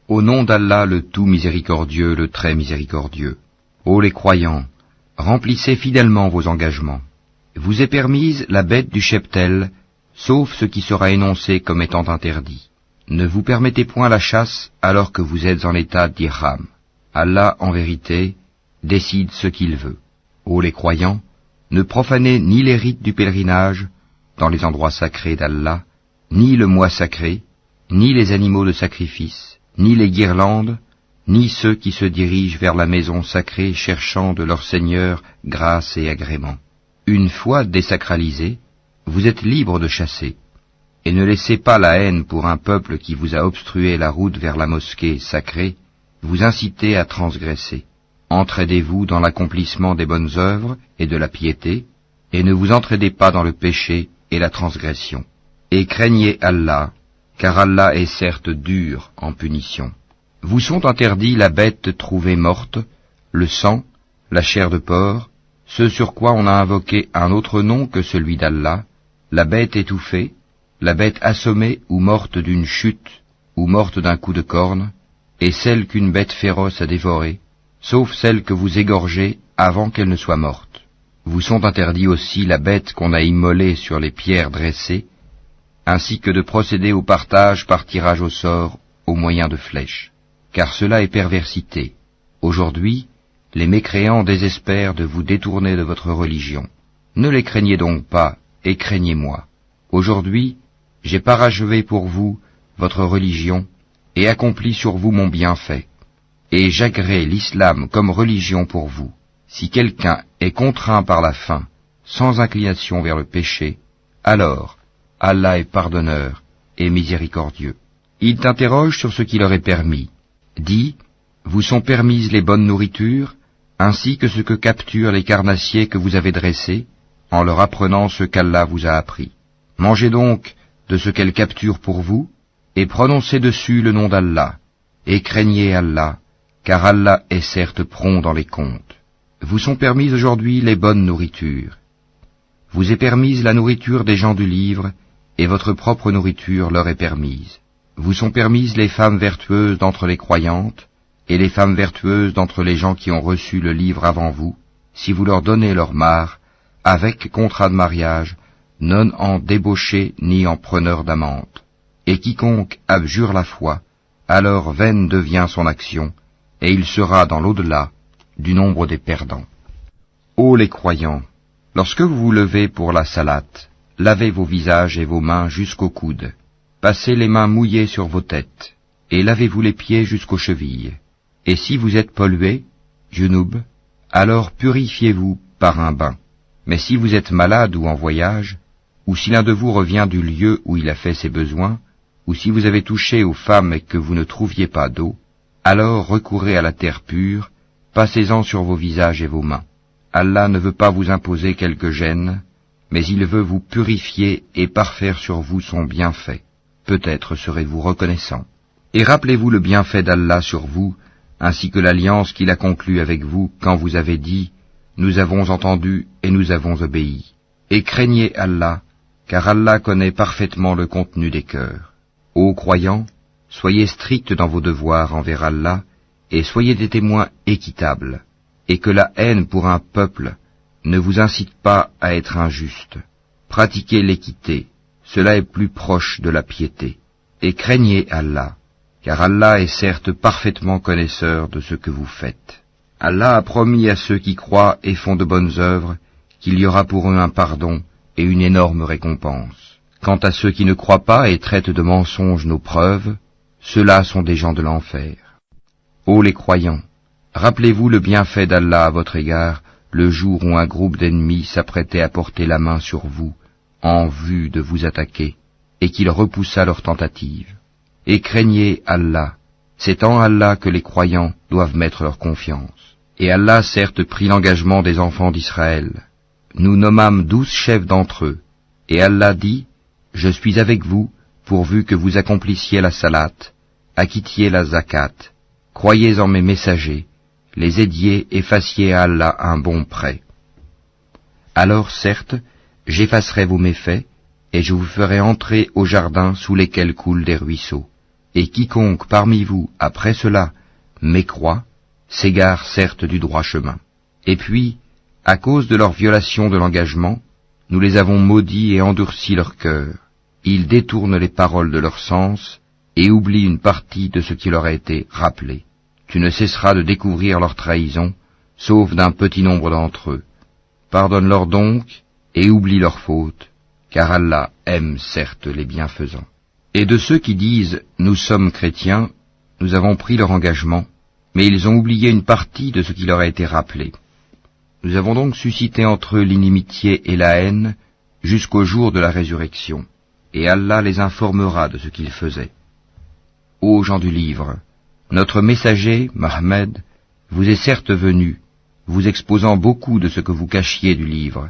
Au nom d'Allah le tout miséricordieux, le très miséricordieux. Ô les croyants, remplissez fidèlement vos engagements. Vous est permise la bête du cheptel, sauf ce qui sera énoncé comme étant interdit. Ne vous permettez point la chasse alors que vous êtes en état d'ihram. Allah, en vérité, décide ce qu'il veut. Ô les croyants, ne profanez ni les rites du pèlerinage dans les endroits sacrés d'Allah, ni le mois sacré, ni les animaux de sacrifice, ni les guirlandes, ni ceux qui se dirigent vers la maison sacrée cherchant de leur Seigneur grâce et agrément. Une fois désacralisés, vous êtes libres de chasser, et ne laissez pas la haine pour un peuple qui vous a obstrué la route vers la mosquée sacrée, vous inciter à transgresser. Entraidez-vous dans l'accomplissement des bonnes œuvres et de la piété, et ne vous entraidez pas dans le péché et la transgression. Et craignez Allah, car Allah est certes dur en punition. Vous sont interdits la bête trouvée morte, le sang, la chair de porc, ce sur quoi on a invoqué un autre nom que celui d'Allah, la bête étouffée, la bête assommée ou morte d'une chute, ou morte d'un coup de corne, et celle qu'une bête féroce a dévorée, sauf celle que vous égorgez avant qu'elle ne soit morte. Vous sont interdits aussi la bête qu'on a immolée sur les pierres dressées, ainsi que de procéder au partage par tirage au sort au moyen de flèches, car cela est perversité. Aujourd'hui, les mécréants désespèrent de vous détourner de votre religion. Ne les craignez donc pas, et craignez-moi. Aujourd'hui, j'ai parachevé pour vous votre religion, et accompli sur vous mon bienfait. Et j'agrée l'islam comme religion pour vous. Si quelqu'un est contraint par la faim, sans inclination vers le péché, alors Allah est pardonneur et miséricordieux. Il t'interroge sur ce qui leur est permis. Dis, vous sont permises les bonnes nourritures, ainsi que ce que capturent les carnassiers que vous avez dressés, en leur apprenant ce qu'Allah vous a appris. Mangez donc de ce qu'elles capturent pour vous, et prononcez dessus le nom d'Allah, et craignez Allah, car Allah est certes prompt dans les comptes. Vous sont permises aujourd'hui les bonnes nourritures. Vous est permise la nourriture des gens du livre, et votre propre nourriture leur est permise. Vous sont permises les femmes vertueuses d'entre les croyantes, et les femmes vertueuses d'entre les gens qui ont reçu le livre avant vous, si vous leur donnez leur part, avec contrat de mariage, non en débauché ni en preneur d'amante. Et quiconque abjure la foi, alors vaine devient son action, et il sera dans l'au-delà du nombre des perdants. Ô les croyants, lorsque vous vous levez pour la salate, lavez vos visages et vos mains jusqu'aux coudes, passez les mains mouillées sur vos têtes, et lavez-vous les pieds jusqu'aux chevilles. Et si vous êtes pollué, junub, alors purifiez-vous par un bain. Mais si vous êtes malade ou en voyage, ou si l'un de vous revient du lieu où il a fait ses besoins, ou si vous avez touché aux femmes et que vous ne trouviez pas d'eau, alors recourez à la terre pure, passez-en sur vos visages et vos mains. Allah ne veut pas vous imposer quelque gêne, mais il veut vous purifier et parfaire sur vous son bienfait. Peut-être serez-vous reconnaissant. Et rappelez-vous le bienfait d'Allah sur vous, ainsi que l'alliance qu'il a conclue avec vous quand vous avez dit « Nous avons entendu et nous avons obéi ». Et craignez Allah, car Allah connaît parfaitement le contenu des cœurs. Ô croyants, soyez stricts dans vos devoirs envers Allah, et soyez des témoins équitables, et que la haine pour un peuple ne vous incite pas à être injuste. Pratiquez l'équité, cela est plus proche de la piété. Et craignez Allah, car Allah est certes parfaitement connaisseur de ce que vous faites. Allah a promis à ceux qui croient et font de bonnes œuvres qu'il y aura pour eux un pardon et une énorme récompense. Quant à ceux qui ne croient pas et traitent de mensonges nos preuves, ceux-là sont des gens de l'enfer. Ô les croyants, rappelez-vous le bienfait d'Allah à votre égard, le jour où un groupe d'ennemis s'apprêtait à porter la main sur vous, en vue de vous attaquer, et qu'il repoussa leur tentative. Et craignez Allah, c'est en Allah que les croyants doivent mettre leur confiance. Et Allah certes prit l'engagement des enfants d'Israël. Nous nommâmes 12 chefs d'entre eux, et Allah dit, « Je suis avec vous, pourvu que vous accomplissiez la salate, acquittiez la zakat, croyez en mes messagers, les aidiez et fassiez à Allah un bon prêt. Alors certes, j'effacerai vos méfaits, et je vous ferai entrer au jardin sous lesquels coulent des ruisseaux. et quiconque parmi vous, après cela, mécroit, s'égare certes du droit chemin. Et puis, à cause de leur violation de l'engagement, nous les avons maudits et endurci leur cœur. Ils détournent les paroles de leur sens et oublient une partie de ce qui leur a été rappelé. Tu ne cesseras de découvrir leur trahison, sauf d'un petit nombre d'entre eux. Pardonne-leur donc et oublie leurs fautes, car Allah aime certes les bienfaisants. Et de ceux qui disent « Nous sommes chrétiens », nous avons pris leur engagement, mais ils ont oublié une partie de ce qui leur a été rappelé. Nous avons donc suscité entre eux l'inimitié et la haine jusqu'au jour de la résurrection, et Allah les informera de ce qu'ils faisaient. Ô gens du livre, notre messager, Mohammed, vous est certes venu, vous exposant beaucoup de ce que vous cachiez du livre,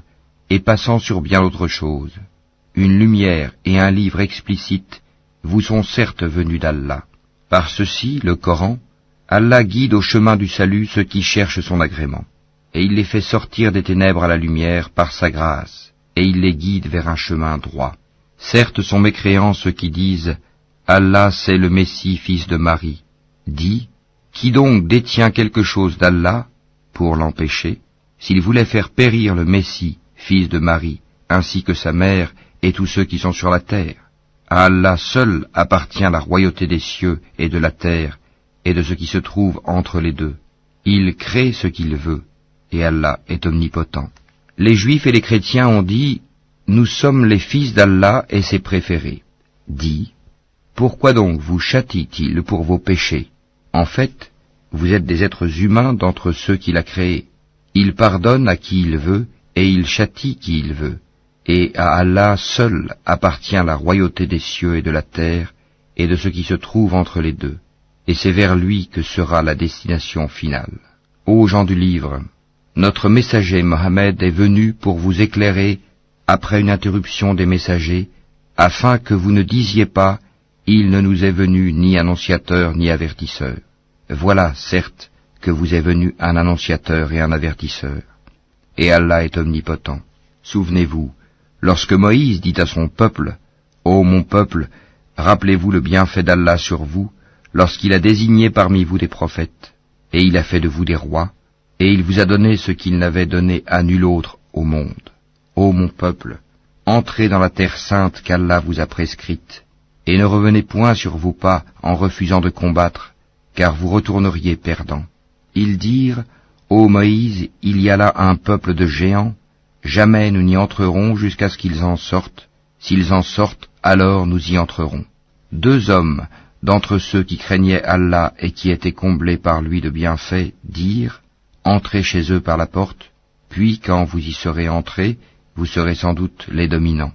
et passant sur bien d'autres choses. Une lumière et un livre explicite vous sont certes venus d'Allah. Par ceci, le Coran, Allah guide au chemin du salut ceux qui cherchent son agrément, et il les fait sortir des ténèbres à la lumière par sa grâce, et il les guide vers un chemin droit. Certes sont mécréants ceux qui disent « Allah c'est le Messie, fils de Marie ». Dis, qui donc détient quelque chose d'Allah pour l'empêcher, s'il voulait faire périr le Messie, fils de Marie, ainsi que sa mère et tous ceux qui sont sur la terre? À Allah seul appartient la royauté des cieux et de la terre, et de ce qui se trouve entre les deux. Il crée ce qu'il veut, et Allah est omnipotent. Les Juifs et les chrétiens ont dit, nous sommes les fils d'Allah et ses préférés. Dis, pourquoi donc vous châtie-t-il pour vos péchés? En fait, vous êtes des êtres humains d'entre ceux qu'il a créés. Il pardonne à qui il veut, et il châtie qui il veut. Et à Allah seul appartient la royauté des cieux et de la terre, et de ce qui se trouve entre les deux. Et c'est vers lui que sera la destination finale. Ô gens du livre, notre messager Mohammed est venu pour vous éclairer après une interruption des messagers, afin que vous ne disiez pas « Il ne nous est venu ni annonciateur ni avertisseur ». Voilà, certes, que vous est venu un annonciateur et un avertisseur. Et Allah est omnipotent. Souvenez-vous, lorsque Moïse dit à son peuple, « Ô mon peuple, rappelez-vous le bienfait d'Allah sur vous, lorsqu'il a désigné parmi vous des prophètes, et il a fait de vous des rois, et il vous a donné ce qu'il n'avait donné à nul autre au monde. Ô mon peuple, entrez dans la terre sainte qu'Allah vous a prescrite, et ne revenez point sur vos pas en refusant de combattre, car vous retourneriez perdants. » Ils dirent, « Ô Moïse, il y a là un peuple de géants, jamais nous n'y entrerons jusqu'à ce qu'ils en sortent. S'ils en sortent, alors nous y entrerons. » 2 hommes, d'entre ceux qui craignaient Allah et qui étaient comblés par lui de bienfaits, dirent, « Entrez chez eux par la porte, puis quand vous y serez entrés, vous serez sans doute les dominants.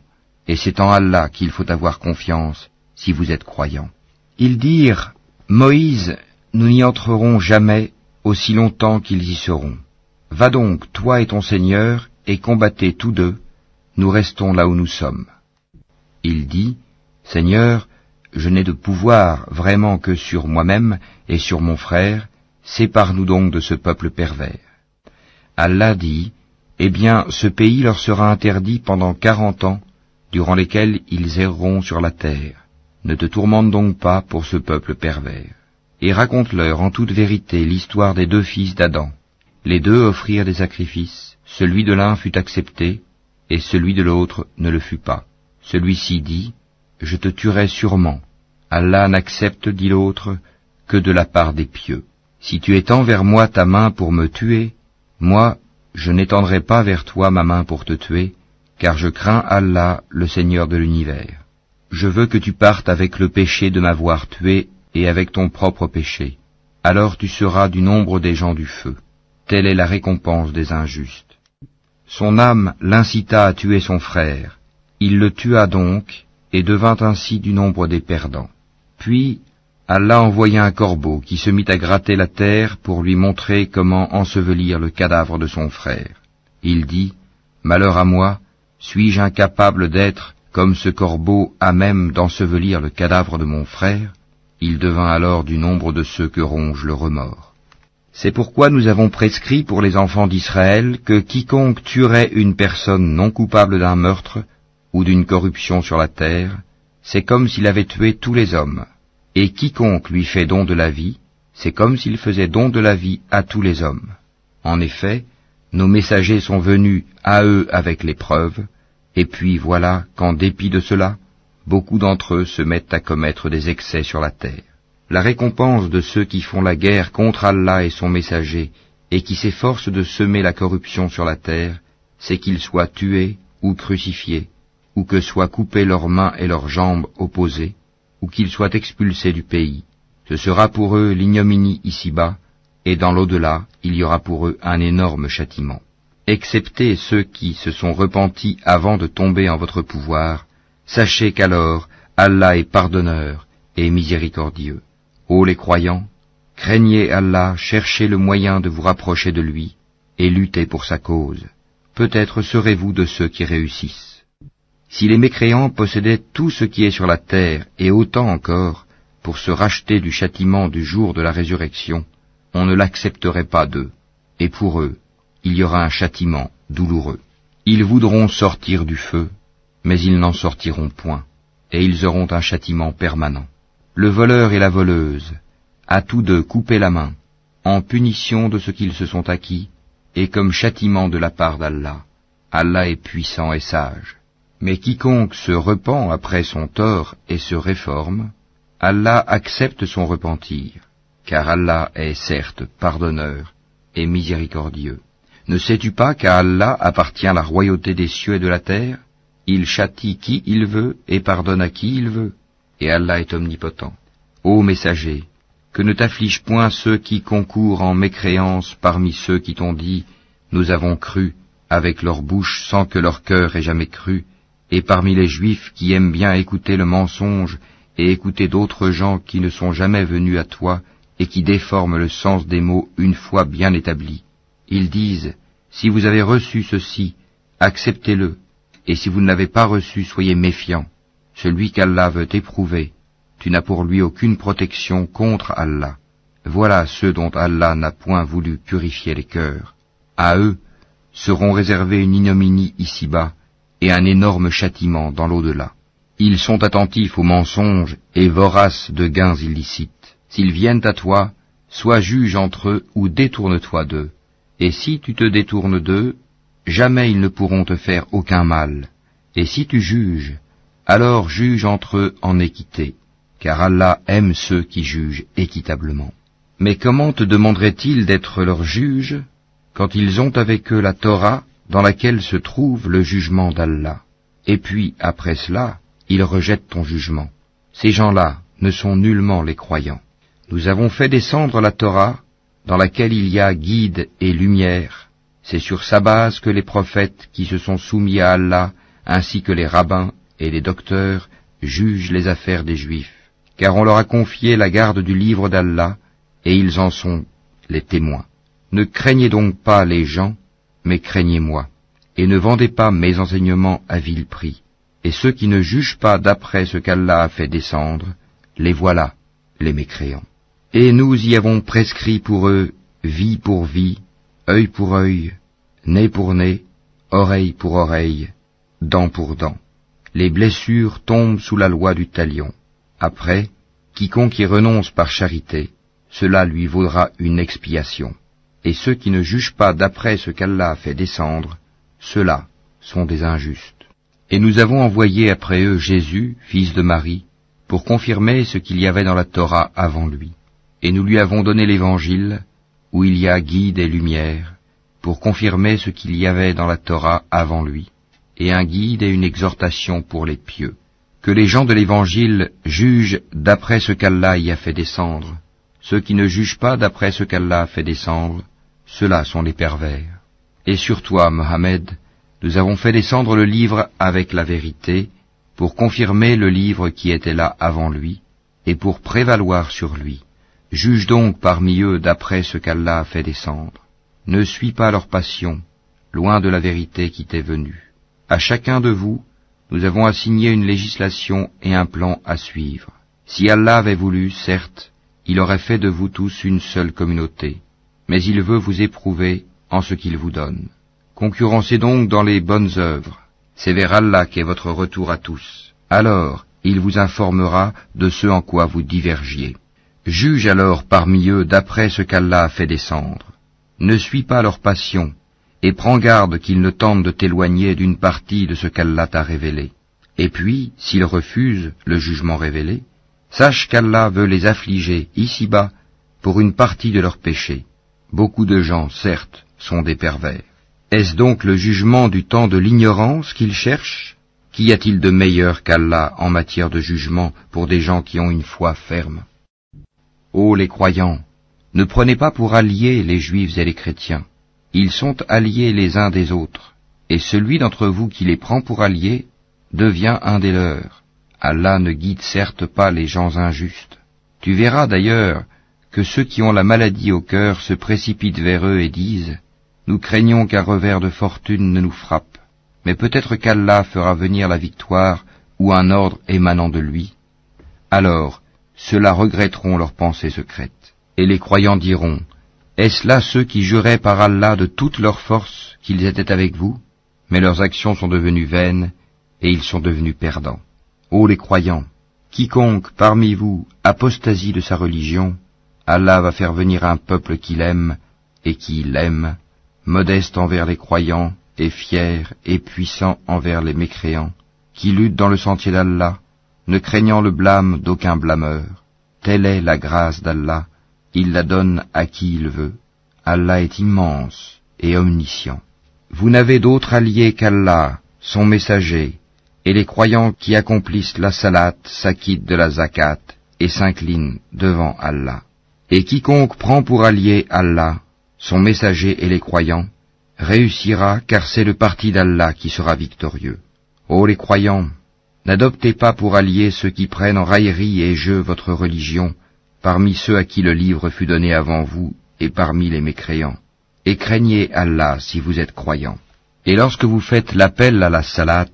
Et c'est en Allah qu'il faut avoir confiance, si vous êtes croyants. » Ils dirent, « Moïse, nous n'y entrerons jamais, aussi longtemps qu'ils y seront. Va donc, toi et ton Seigneur, et combattez tous deux, nous restons là où nous sommes. » Il dit, « Seigneur, je n'ai de pouvoir vraiment que sur moi-même et sur mon frère, sépare-nous donc de ce peuple pervers. » Allah dit, « Eh bien, ce pays leur sera interdit pendant 40 ans, durant lesquels ils erreront sur la terre. Ne te tourmente donc pas pour ce peuple pervers. Et raconte-leur en toute vérité l'histoire des 2 fils d'Adam. Les 2 offrirent des sacrifices, celui de l'un fut accepté, et celui de l'autre ne le fut pas. Celui-ci dit, « Je te tuerai sûrement. Allah n'accepte, dit l'autre, que de la part des pieux. Si tu étends vers moi ta main pour me tuer, moi, je n'étendrai pas vers toi ma main pour te tuer, car je crains Allah, le Seigneur de l'univers. Je veux que tu partes avec le péché de m'avoir tué et avec ton propre péché. Alors tu seras du nombre des gens du feu. Telle est la récompense des injustes. » Son âme l'incita à tuer son frère. Il le tua donc, et devint ainsi du nombre des perdants. Puis, Allah envoya un corbeau qui se mit à gratter la terre pour lui montrer comment ensevelir le cadavre de son frère. Il dit, « Malheur à moi, suis-je incapable d'être, comme ce corbeau, à même d'ensevelir le cadavre de mon frère ?» Il devint alors du nombre de ceux que ronge le remords. C'est pourquoi nous avons prescrit pour les enfants d'Israël que quiconque tuerait une personne non coupable d'un meurtre ou d'une corruption sur la terre, c'est comme s'il avait tué tous les hommes. Et quiconque lui fait don de la vie, c'est comme s'il faisait don de la vie à tous les hommes. En effet, nos messagers sont venus à eux avec l'épreuve, et puis voilà qu'en dépit de cela, beaucoup d'entre eux se mettent à commettre des excès sur la terre. La récompense de ceux qui font la guerre contre Allah et son messager, et qui s'efforcent de semer la corruption sur la terre, c'est qu'ils soient tués ou crucifiés, ou que soient coupées leurs mains et leurs jambes opposées, ou qu'ils soient expulsés du pays. Ce sera pour eux l'ignominie ici-bas, et dans l'au-delà, il y aura pour eux un énorme châtiment. Excepté ceux qui se sont repentis avant de tomber en votre pouvoir, sachez qu'alors Allah est pardonneur et miséricordieux. Ô les croyants, craignez Allah, cherchez le moyen de vous rapprocher de lui, et luttez pour sa cause. Peut-être serez-vous de ceux qui réussissent. Si les mécréants possédaient tout ce qui est sur la terre, et autant encore, pour se racheter du châtiment du jour de la résurrection, on ne l'accepterait pas d'eux, et pour eux, il y aura un châtiment douloureux. Ils voudront sortir du feu, mais ils n'en sortiront point, et ils auront un châtiment permanent. Le voleur et la voleuse, à tous deux coupez la main, en punition de ce qu'ils se sont acquis, et comme châtiment de la part d'Allah. Allah est puissant et sage. Mais quiconque se repent après son tort et se réforme, Allah accepte son repentir, car Allah est certes pardonneur et miséricordieux. Ne sais-tu pas qu'à Allah appartient la royauté des cieux et de la terre? Il châtie qui il veut et pardonne à qui il veut, et Allah est omnipotent. Ô messager, que ne t'affligent point ceux qui concourent en mécréance parmi ceux qui t'ont dit « Nous avons cru » avec leur bouche sans que leur cœur ait jamais cru, et parmi les Juifs qui aiment bien écouter le mensonge et écouter d'autres gens qui ne sont jamais venus à toi et qui déforment le sens des mots une fois bien établis. Ils disent « Si vous avez reçu ceci, acceptez-le, et si vous ne l'avez pas reçu, soyez méfiants. Celui qu'Allah veut éprouver, tu n'as pour lui aucune protection contre Allah. Voilà ceux dont Allah n'a point voulu purifier les cœurs. À eux seront réservés une ignominie ici-bas et un énorme châtiment dans l'au-delà. Ils sont attentifs aux mensonges et voraces de gains illicites. S'ils viennent à toi, sois juge entre eux ou détourne-toi d'eux. Et si tu te détournes d'eux, jamais ils ne pourront te faire aucun mal. Et si tu juges, alors juge entre eux en équité, car Allah aime ceux qui jugent équitablement. Mais comment te demanderait-il d'être leur juge quand ils ont avec eux la Torah dans laquelle se trouve le jugement d'Allah? Et puis, après cela, ils rejettent ton jugement. Ces gens-là ne sont nullement les croyants. Nous avons fait descendre la Torah dans laquelle il y a guide et lumière. C'est sur sa base que les prophètes qui se sont soumis à Allah, ainsi que les rabbins et les docteurs, jugent les affaires des Juifs, car on leur a confié la garde du livre d'Allah, et ils en sont les témoins. Ne craignez donc pas les gens, mais craignez-moi, et ne vendez pas mes enseignements à vil prix. Et ceux qui ne jugent pas d'après ce qu'Allah a fait descendre, les voilà, les mécréants. Et nous y avons prescrit pour eux vie pour vie, œil pour œil, nez pour nez, oreille pour oreille, dent pour dent. Les blessures tombent sous la loi du talion. Après, quiconque y renonce par charité, cela lui vaudra une expiation. Et ceux qui ne jugent pas d'après ce qu'Allah a fait descendre, ceux-là sont des injustes. Et nous avons envoyé après eux Jésus, fils de Marie, pour confirmer ce qu'il y avait dans la Torah avant lui. Et nous lui avons donné l'Évangile, où il y a guide et lumière, pour confirmer ce qu'il y avait dans la Torah avant lui, et un guide et une exhortation pour les pieux. Que les gens de l'Évangile jugent d'après ce qu'Allah y a fait descendre. Ceux qui ne jugent pas d'après ce qu'Allah a fait descendre, ceux-là sont les pervers. Et sur toi, Mohammed, nous avons fait descendre le livre avec la vérité, pour confirmer le livre qui était là avant lui, et pour prévaloir sur lui. Juge donc parmi eux d'après ce qu'Allah a fait descendre. Ne suis pas leur passion, loin de la vérité qui t'est venue. À chacun de vous, nous avons assigné une législation et un plan à suivre. Si Allah avait voulu, certes, il aurait fait de vous tous une seule communauté, mais il veut vous éprouver en ce qu'il vous donne. Concurrencez donc dans les bonnes œuvres. C'est vers Allah qu'est votre retour à tous. Alors, il vous informera de ce en quoi vous divergiez. Juge alors parmi eux d'après ce qu'Allah a fait descendre. Ne suis pas leur passion, et prends garde qu'ils ne tentent de t'éloigner d'une partie de ce qu'Allah t'a révélé. Et puis, s'ils refusent le jugement révélé, sache qu'Allah veut les affliger ici-bas pour une partie de leurs péchés. Beaucoup de gens, certes, sont des pervers. Est-ce donc le jugement du temps de l'ignorance qu'ils cherchent? Qu'y a-t-il de meilleur qu'Allah en matière de jugement pour des gens qui ont une foi ferme? Ô les croyants, ne prenez pas pour alliés les juifs et les chrétiens. Ils sont alliés les uns des autres, et celui d'entre vous qui les prend pour alliés devient un des leurs. Allah ne guide certes pas les gens injustes. Tu verras d'ailleurs que ceux qui ont la maladie au cœur se précipitent vers eux et disent « Nous craignons qu'un revers de fortune ne nous frappe, mais peut-être qu'Allah fera venir la victoire ou un ordre émanant de lui. » Alors, ceux-là regretteront leurs pensées secrètes. Et les croyants diront « Est-ce là ceux qui juraient par Allah de toute leur force qu'ils étaient avec vous? Mais leurs actions sont devenues vaines, et ils sont devenus perdants. Ô les croyants, quiconque parmi vous apostasie de sa religion, Allah va faire venir un peuple qu'il aime et qui l'aime, modeste envers les croyants et fier et puissant envers les mécréants, qui lutte dans le sentier d'Allah, ne craignant le blâme d'aucun blâmeur. Telle est la grâce d'Allah, il la donne à qui il veut. Allah est immense et omniscient. Vous n'avez d'autre allié qu'Allah, son messager, et les croyants qui accomplissent la salat s'acquittent de la zakat et s'inclinent devant Allah. Et quiconque prend pour allié Allah, son messager et les croyants, réussira car c'est le parti d'Allah qui sera victorieux. Ô les croyants, n'adoptez pas pour alliés ceux qui prennent en raillerie et jeu votre religion, parmi ceux à qui le livre fut donné avant vous et parmi les mécréants. Et craignez Allah si vous êtes croyants. Et lorsque vous faites l'appel à la salat,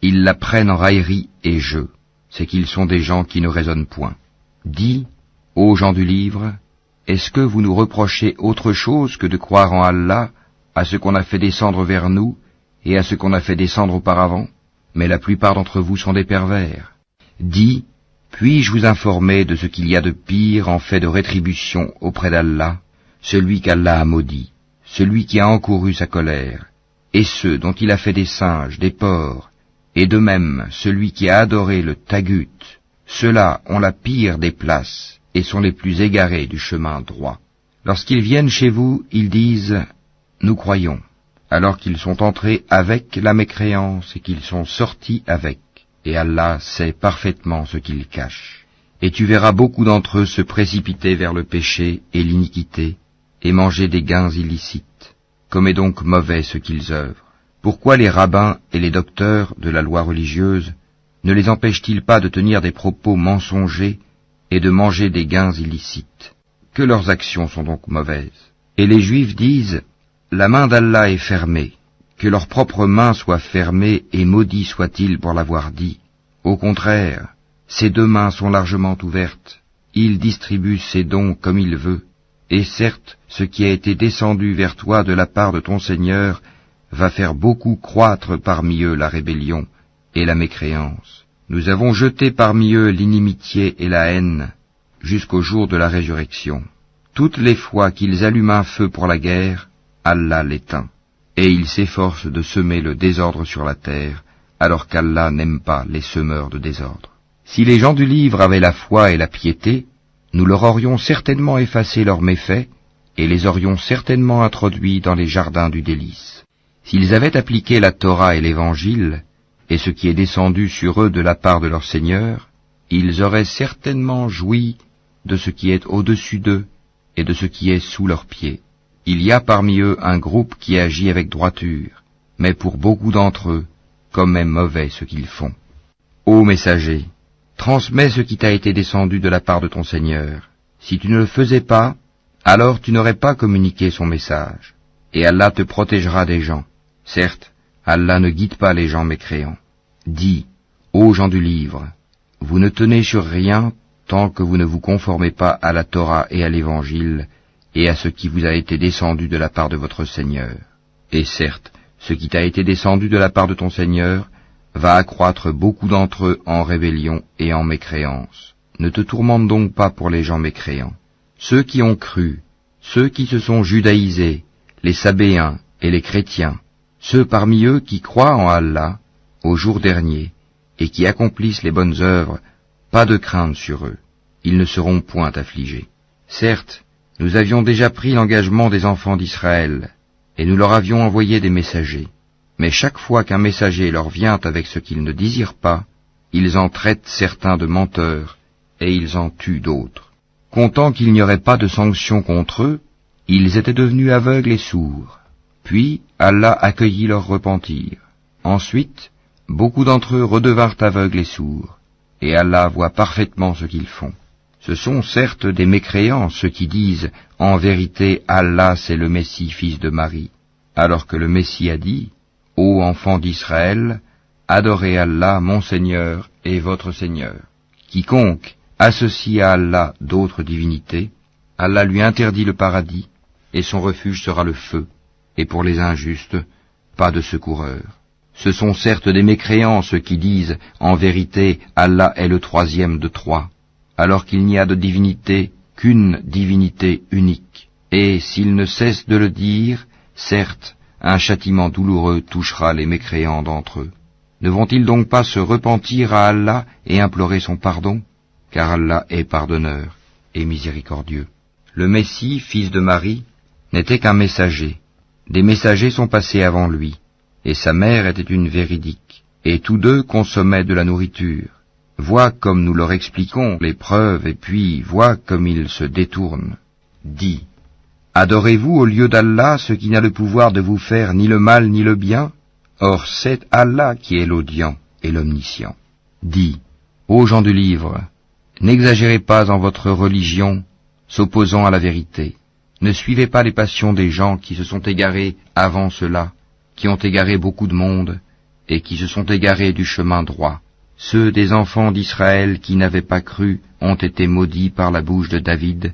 ils la prennent en raillerie et jeu, c'est qu'ils sont des gens qui ne raisonnent point. Dis, ô gens du livre, est-ce que vous nous reprochez autre chose que de croire en Allah, à ce qu'on a fait descendre vers nous, et à ce qu'on a fait descendre auparavant? Mais la plupart d'entre vous sont des pervers. Dis, puis-je vous informer de ce qu'il y a de pire en fait de rétribution auprès d'Allah, celui qu'Allah a maudit, celui qui a encouru sa colère, et ceux dont il a fait des singes, des porcs, et de même celui qui a adoré le tagut, ceux-là ont la pire des places et sont les plus égarés du chemin droit. Lorsqu'ils viennent chez vous, ils disent « Nous croyons », alors qu'ils sont entrés avec la mécréance et qu'ils sont sortis avec, et Allah sait parfaitement ce qu'ils cachent. Et tu verras beaucoup d'entre eux se précipiter vers le péché et l'iniquité, et manger des gains illicites. Comme est donc mauvais ce qu'ils œuvrent. Pourquoi les rabbins et les docteurs de la loi religieuse ne les empêchent-ils pas de tenir des propos mensongers et de manger des gains illicites? Que leurs actions sont donc mauvaises. Et les Juifs disent, la main d'Allah est fermée, que leur propre main soit fermée et maudit soit-il pour l'avoir dit. Au contraire, ses deux mains sont largement ouvertes, il distribue ses dons comme il veut, et certes, ce qui a été descendu vers toi de la part de ton Seigneur va faire beaucoup croître parmi eux la rébellion et la mécréance. Nous avons jeté parmi eux l'inimitié et la haine jusqu'au jour de la résurrection. Toutes les fois qu'ils allument un feu pour la guerre, Allah l'éteint, et ils s'efforcent de semer le désordre sur la terre, alors qu'Allah n'aime pas les semeurs de désordre. Si les gens du livre avaient la foi et la piété, nous leur aurions certainement effacé leurs méfaits et les aurions certainement introduits dans les jardins du délice. S'ils avaient appliqué la Torah et l'Évangile, et ce qui est descendu sur eux de la part de leur Seigneur, ils auraient certainement joui de ce qui est au-dessus d'eux et de ce qui est sous leurs pieds. Il y a parmi eux un groupe qui agit avec droiture, mais pour beaucoup d'entre eux, comme est mauvais ce qu'ils font. Ô messager, transmets ce qui t'a été descendu de la part de ton Seigneur. Si tu ne le faisais pas, alors tu n'aurais pas communiqué son message, et Allah te protégera des gens. Certes, Allah ne guide pas les gens mécréants. Dis, ô gens du livre, vous ne tenez sur rien tant que vous ne vous conformez pas à la Torah et à l'Évangile, et à ce qui vous a été descendu de la part de votre Seigneur. Et certes, ce qui t'a été descendu de la part de ton Seigneur va accroître beaucoup d'entre eux en rébellion et en mécréance. Ne te tourmente donc pas pour les gens mécréants. Ceux qui ont cru, ceux qui se sont judaïsés, les Sabéens et les chrétiens, ceux parmi eux qui croient en Allah, au jour dernier, et qui accomplissent les bonnes œuvres, pas de crainte sur eux, ils ne seront point affligés. Certes, nous avions déjà pris l'engagement des enfants d'Israël, et nous leur avions envoyé des messagers. Mais chaque fois qu'un messager leur vient avec ce qu'ils ne désirent pas, ils en traitent certains de menteurs, et ils en tuent d'autres. Comptant qu'il n'y aurait pas de sanction contre eux, ils étaient devenus aveugles et sourds. Puis Allah accueillit leur repentir. Ensuite, beaucoup d'entre eux redevinrent aveugles et sourds, et Allah voit parfaitement ce qu'ils font. Ce sont certes des mécréants ceux qui disent « En vérité, Allah c'est le Messie, fils de Marie », alors que le Messie a dit « Ô enfants d'Israël, adorez Allah, mon Seigneur et votre Seigneur. Quiconque associe à Allah d'autres divinités, Allah lui interdit le paradis, et son refuge sera le feu, et pour les injustes, pas de secoureur. Ce sont certes des mécréants ceux qui disent « En vérité, Allah est le troisième de trois », alors qu'il n'y a de divinité qu'une divinité unique. Et s'ils ne cessent de le dire, certes, un châtiment douloureux touchera les mécréants d'entre eux. Ne vont-ils donc pas se repentir à Allah et implorer son pardon? Car Allah est pardonneur et miséricordieux. Le Messie, fils de Marie, n'était qu'un messager. Des messagers sont passés avant lui, et sa mère était une véridique, et tous deux consommaient de la nourriture. Vois comme nous leur expliquons les preuves, et puis vois comme ils se détournent. Dis, adorez-vous au lieu d'Allah ce qui n'a le pouvoir de vous faire ni le mal ni le bien? Or c'est Allah qui est l'audient et l'omniscient. Dis, ô gens du livre, n'exagérez pas en votre religion, s'opposant à la vérité. Ne suivez pas les passions des gens qui se sont égarés avant cela, qui ont égaré beaucoup de monde, et qui se sont égarés du chemin droit. Ceux des enfants d'Israël qui n'avaient pas cru ont été maudits par la bouche de David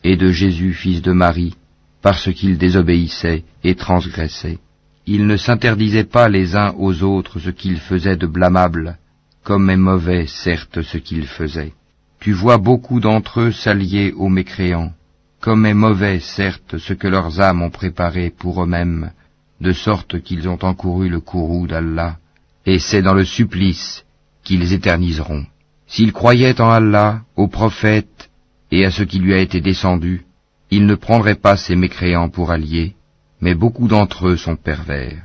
et de Jésus fils de Marie, parce qu'ils désobéissaient et transgressaient. Ils ne s'interdisaient pas les uns aux autres ce qu'ils faisaient de blâmable, comme est mauvais certes ce qu'ils faisaient. Tu vois beaucoup d'entre eux s'allier aux mécréants, comme est mauvais certes ce que leurs âmes ont préparé pour eux-mêmes, de sorte qu'ils ont encouru le courroux d'Allah, et c'est dans le supplice qu'ils éterniseront. S'ils croyaient en Allah, au prophète et à ce qui lui a été descendu, ils ne prendraient pas ces mécréants pour alliés, mais beaucoup d'entre eux sont pervers.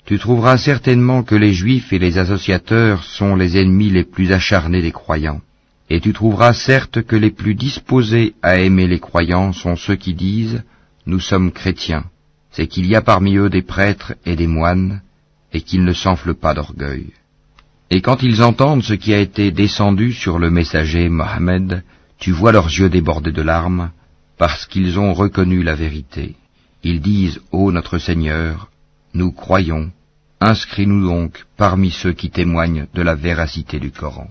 Tu trouveras certainement que les Juifs et les associateurs sont les ennemis les plus acharnés des croyants, et tu trouveras certes que les plus disposés à aimer les croyants sont ceux qui disent « Nous sommes chrétiens », c'est qu'il y a parmi eux des prêtres et des moines, et qu'ils ne s'enflent pas d'orgueil. Et quand ils entendent ce qui a été descendu sur le messager Mohammed, tu vois leurs yeux débordés de larmes, parce qu'ils ont reconnu la vérité. Ils disent, ô notre Seigneur, nous croyons, inscris-nous donc parmi ceux qui témoignent de la véracité du Coran.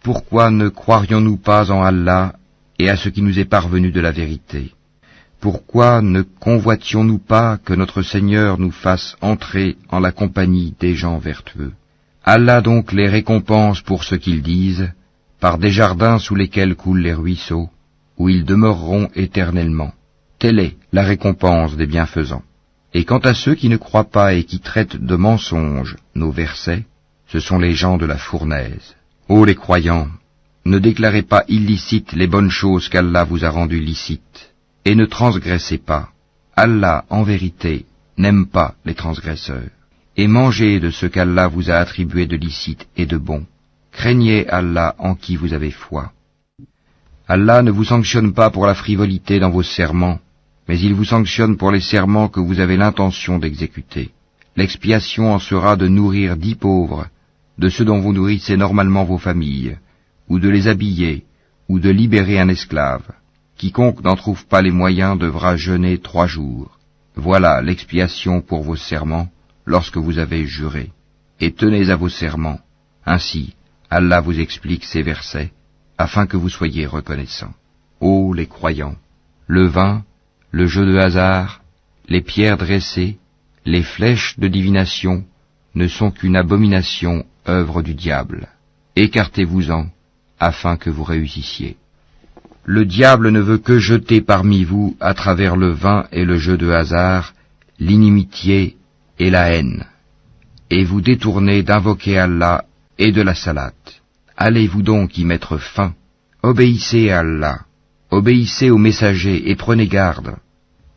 Pourquoi ne croirions-nous pas en Allah et à ce qui nous est parvenu de la vérité? Pourquoi ne convoitions-nous pas que notre Seigneur nous fasse entrer en la compagnie des gens vertueux? Allah donc les récompense pour ce qu'ils disent, par des jardins sous lesquels coulent les ruisseaux, où ils demeureront éternellement. Telle est la récompense des bienfaisants. Et quant à ceux qui ne croient pas et qui traitent de mensonges nos versets, ce sont les gens de la fournaise. Ô les croyants, ne déclarez pas illicites les bonnes choses qu'Allah vous a rendues licites, et ne transgressez pas. Allah, en vérité, n'aime pas les transgresseurs. Et mangez de ce qu'Allah vous a attribué de licite et de bon. Craignez Allah en qui vous avez foi. Allah ne vous sanctionne pas pour la frivolité dans vos serments, mais il vous sanctionne pour les serments que vous avez l'intention d'exécuter. L'expiation en sera de nourrir 10 pauvres, de ceux dont vous nourrissez normalement vos familles, ou de les habiller, ou de libérer un esclave. Quiconque n'en trouve pas les moyens devra jeûner 3 jours. Voilà l'expiation pour vos serments, lorsque vous avez juré, et tenez à vos serments. Ainsi, Allah vous explique ces versets, afin que vous soyez reconnaissants. Ô les croyants, le vin, le jeu de hasard, les pierres dressées, les flèches de divination ne sont qu'une abomination œuvre du diable. Écartez-vous-en, afin que vous réussissiez. Le diable ne veut que jeter parmi vous, à travers le vin et le jeu de hasard, l'inimitié et la haine, et vous détourner d'invoquer Allah et de la salate. Allez-vous donc y mettre fin? Obéissez à Allah, obéissez aux messagers et prenez garde.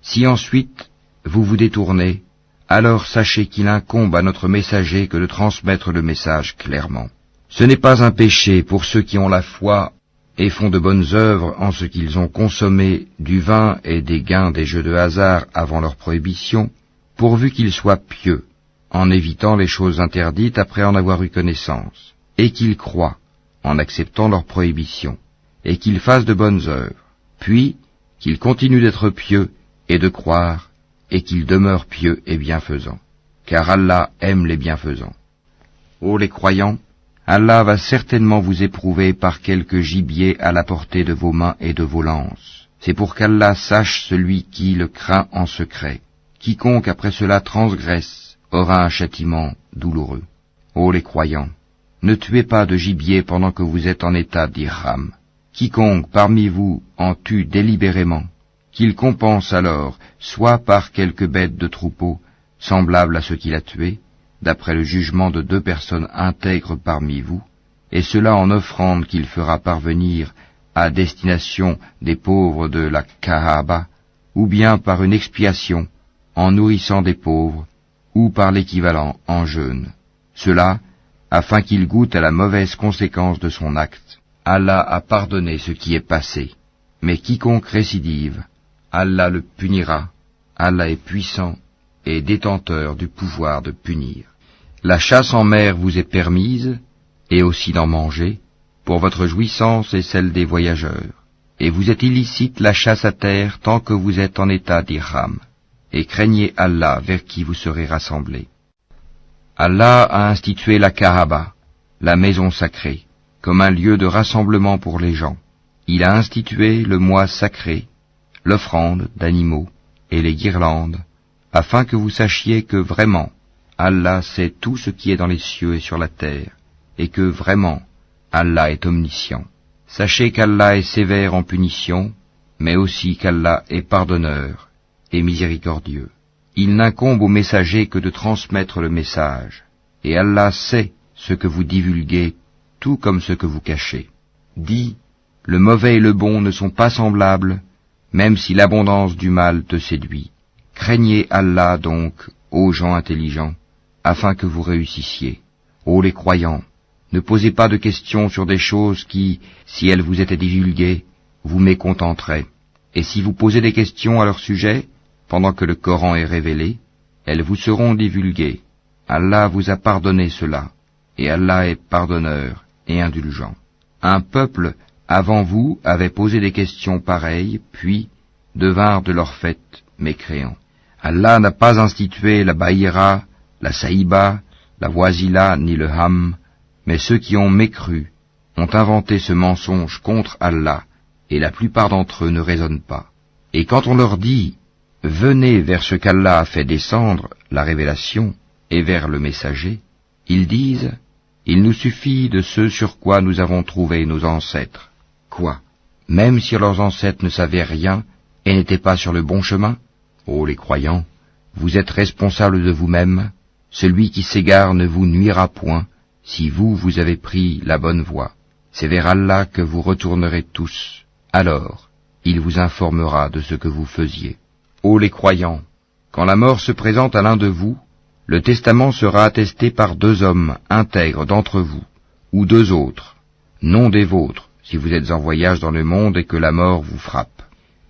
Si ensuite vous vous détournez, alors sachez qu'il incombe à notre messager que de transmettre le message clairement. Ce n'est pas un péché pour ceux qui ont la foi et font de bonnes œuvres en ce qu'ils ont consommé du vin et des gains des jeux de hasard avant leur prohibition, pourvu qu'ils soient pieux, en évitant les choses interdites après en avoir eu connaissance, et qu'ils croient, en acceptant leur prohibition, et qu'ils fassent de bonnes œuvres, puis qu'ils continuent d'être pieux et de croire, et qu'ils demeurent pieux et bienfaisants, car Allah aime les bienfaisants. Ô les croyants, Allah va certainement vous éprouver par quelque gibier à la portée de vos mains et de vos lances. C'est pour qu'Allah sache celui qui le craint en secret. Quiconque après cela transgresse aura un châtiment douloureux. Ô les croyants, ne tuez pas de gibier pendant que vous êtes en état d'ihram. Quiconque parmi vous en tue délibérément, qu'il compense alors soit par quelque bête de troupeau, semblable à ce qu'il a tué, d'après le jugement de 2 personnes intègres parmi vous, et cela en offrande qu'il fera parvenir à destination des pauvres de la Kaaba, ou bien par une expiation, en nourrissant des pauvres, ou par l'équivalent en jeûne. Cela, afin qu'il goûte à la mauvaise conséquence de son acte. Allah a pardonné ce qui est passé, mais quiconque récidive, Allah le punira. Allah est puissant et détenteur du pouvoir de punir. La chasse en mer vous est permise, et aussi d'en manger, pour votre jouissance et celle des voyageurs. Et vous êtes illicite la chasse à terre tant que vous êtes en état d'ihram, et craignez Allah vers qui vous serez rassemblés. Allah a institué la Kaaba, la maison sacrée, comme un lieu de rassemblement pour les gens. Il a institué le mois sacré, l'offrande d'animaux et les guirlandes, afin que vous sachiez que vraiment, Allah sait tout ce qui est dans les cieux et sur la terre, et que vraiment, Allah est omniscient. Sachez qu'Allah est sévère en punition, mais aussi qu'Allah est pardonneur et miséricordieux. Il n'incombe au messager que de transmettre le message, et Allah sait ce que vous divulguez, tout comme ce que vous cachez. Dis, le mauvais et le bon ne sont pas semblables, même si l'abondance du mal te séduit. Craignez Allah donc, ô gens intelligents, afin que vous réussissiez. Ô les croyants, ne posez pas de questions sur des choses qui, si elles vous étaient divulguées, vous mécontenteraient. Et si vous posez des questions à leur sujet, pendant que le Coran est révélé, elles vous seront divulguées. Allah vous a pardonné cela, et Allah est pardonneur et indulgent. Un peuple avant vous avait posé des questions pareilles, puis devinrent de leur fait mécréants. Allah n'a pas institué la Baïra, la Saïba, la Wazila ni le Ham, mais ceux qui ont mécru ont inventé ce mensonge contre Allah, et la plupart d'entre eux ne raisonnent pas. Et quand on leur dit « Venez vers ce qu'Allah a fait descendre, la révélation, et vers le messager », ils disent « Il nous suffit de ce sur quoi nous avons trouvé nos ancêtres. » Quoi? Même si leurs ancêtres ne savaient rien et n'étaient pas sur le bon chemin? Ô les croyants, vous êtes responsables de vous-même, celui qui s'égare ne vous nuira point, si vous avez pris la bonne voie. C'est vers Allah que vous retournerez tous. Alors, il vous informera de ce que vous faisiez. Ô les croyants, quand la mort se présente à l'un de vous, le testament sera attesté par 2 hommes intègres d'entre vous, ou 2 autres, non des vôtres, si vous êtes en voyage dans le monde et que la mort vous frappe.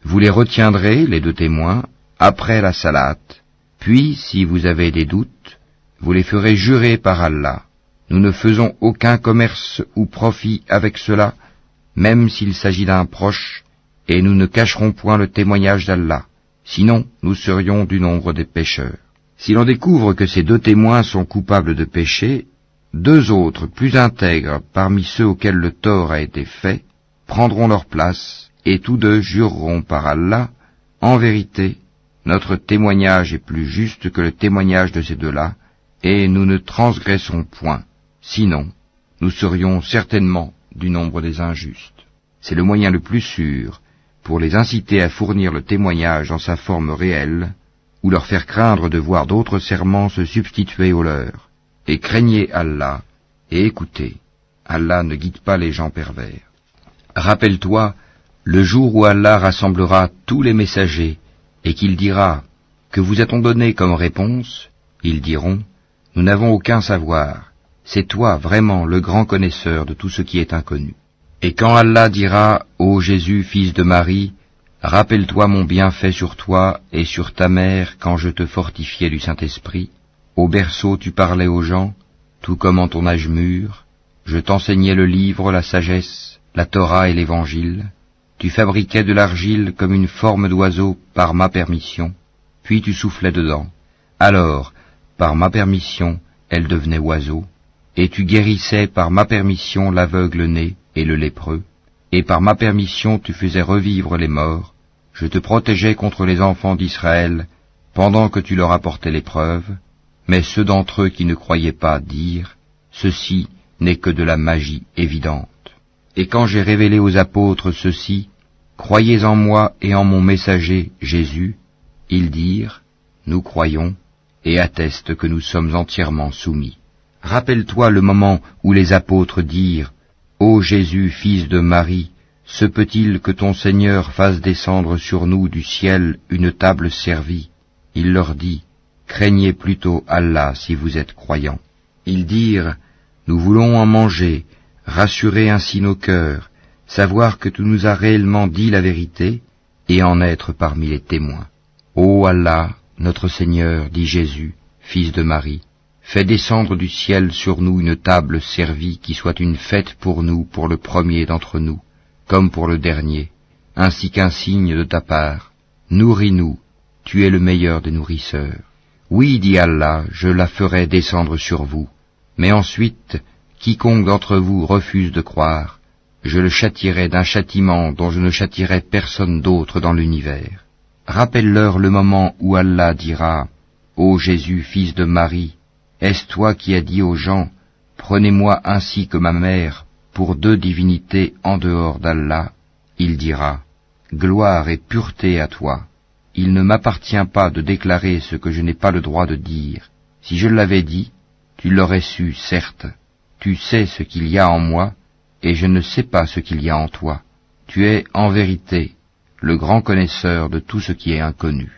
Vous les retiendrez, les 2 témoins, après la salate, puis, si vous avez des doutes, vous les ferez jurer par Allah. Nous ne faisons aucun commerce ou profit avec cela, même s'il s'agit d'un proche, et nous ne cacherons point le témoignage d'Allah, sinon nous serions du nombre des pécheurs. Si l'on découvre que ces 2 témoins sont coupables de péché, 2 autres plus intègres parmi ceux auxquels le tort a été fait, prendront leur place, et tous 2 jureront par Allah, en vérité, notre témoignage est plus juste que le témoignage de ces 2-là, et nous ne transgressons point. Sinon, nous serions certainement du nombre des injustes. C'est le moyen le plus sûr pour les inciter à fournir le témoignage en sa forme réelle, ou leur faire craindre de voir d'autres serments se substituer aux leurs. Et craignez Allah, et écoutez, Allah ne guide pas les gens pervers. Rappelle-toi, le jour où Allah rassemblera tous les messagers, et qu'il dira, « Que vous a-t-on donné comme réponse ?» Ils diront, « Nous n'avons aucun savoir, c'est toi vraiment le grand connaisseur de tout ce qui est inconnu. » Et quand Allah dira, « Ô Jésus, fils de Marie, rappelle-toi mon bienfait sur toi et sur ta mère quand je te fortifiais du Saint-Esprit. Au berceau tu parlais aux gens, tout comme en ton âge mûr. Je t'enseignais le livre, la sagesse, la Torah et l'Évangile. Tu fabriquais de l'argile comme une forme d'oiseau par ma permission, puis tu soufflais dedans. Alors, par ma permission, elle devenait oiseau, et tu guérissais par ma permission l'aveugle né et le lépreux, et par ma permission tu faisais revivre les morts. Je te protégeais contre les enfants d'Israël pendant que tu leur apportais l'épreuve, mais ceux d'entre eux qui ne croyaient pas dirent, ceci n'est que de la magie évidente. Et quand j'ai révélé aux apôtres ceci, croyez en moi et en mon messager Jésus, ils dirent, nous croyons, et attestent que nous sommes entièrement soumis. Rappelle-toi le moment où les apôtres dirent, ô Jésus, fils de Marie, se peut-il que ton Seigneur fasse descendre sur nous du ciel une table servie? Il leur dit, craignez plutôt Allah si vous êtes croyants. Ils dirent, nous voulons en manger, rassurer ainsi nos cœurs, savoir que tu nous as réellement dit la vérité, et en être parmi les témoins. Ô Allah, notre Seigneur, dit Jésus, fils de Marie, fais descendre du ciel sur nous une table servie qui soit une fête pour nous, pour le premier d'entre nous, comme pour le dernier, ainsi qu'un signe de ta part. Nourris-nous, tu es le meilleur des nourrisseurs. Oui, dit Allah, je la ferai descendre sur vous, mais ensuite, quiconque d'entre vous refuse de croire, je le châtierai d'un châtiment dont je ne châtierai personne d'autre dans l'univers. Rappelle-leur le moment où Allah dira, ô Jésus, fils de Marie, est-ce toi qui as dit aux gens, prenez-moi ainsi que ma mère, pour deux divinités en dehors d'Allah? Il dira, gloire et pureté à toi. Il ne m'appartient pas de déclarer ce que je n'ai pas le droit de dire. Si je l'avais dit, tu l'aurais su, certes. Tu sais ce qu'il y a en moi, et je ne sais pas ce qu'il y a en toi. Tu es, en vérité, le grand connaisseur de tout ce qui est inconnu.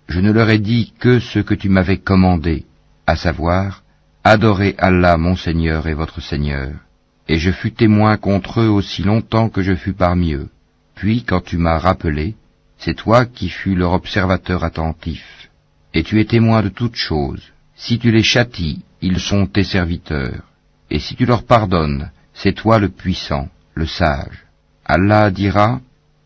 Je ne leur ai dit que ce que tu m'avais commandé, à savoir, adorez Allah mon Seigneur et votre Seigneur. Et je fus témoin contre eux aussi longtemps que je fus parmi eux. Puis, quand tu m'as rappelé, c'est toi qui fus leur observateur attentif. Et tu es témoin de toutes choses. Si tu les châties, ils sont tes serviteurs. Et si tu leur pardonnes, c'est toi le puissant, le sage. Allah dira,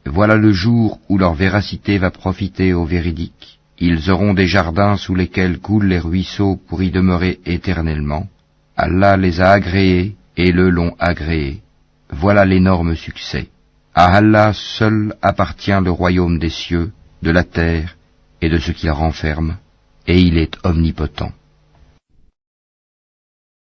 voilà le jour où leur véracité va profiter aux véridiques. Ils auront des jardins sous lesquels coulent les ruisseaux pour y demeurer éternellement. Allah les a agréés et le l'ont agréé. Voilà l'énorme succès. À Allah seul appartient le royaume des cieux, de la terre et de ce qu'il renferme, et il est omnipotent.